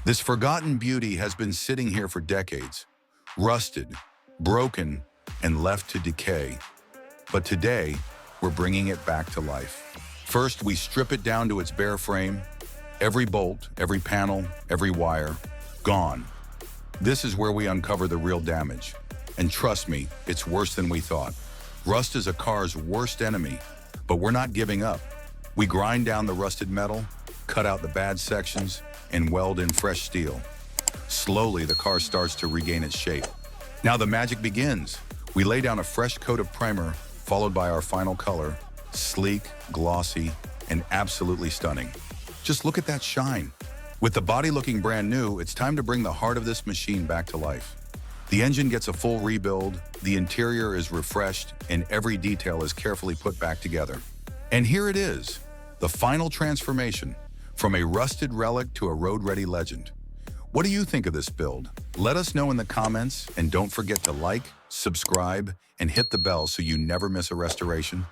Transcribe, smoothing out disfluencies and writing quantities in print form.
This forgotten beauty has been sitting here for decades, rusted, broken, and left to decay. But today, we're bringing it back to life. First, we strip it down to its bare frame. Every bolt, every panel, every wire, gone. This is where we uncover the real damage. And trust me, it's worse than we thought. Rust is a car's worst enemy, but we're not giving up. We grind down the rusted metal, cut out the bad sections, and weld in fresh steel. Slowly, the car starts to regain its shape. Now the magic begins. We lay down a fresh coat of primer, followed by our final color, sleek, glossy, and absolutely stunning. Just look at that shine. With the body looking brand new, it's time to bring the heart of this machine back to life. The engine gets a full rebuild, the interior is refreshed, and every detail is carefully put back together. And here it is, the final transformation, from a rusted relic to a road-ready legend. What do you think of this build? Let us know in the comments, and don't forget to like, subscribe, and hit the bell so you never miss a restoration.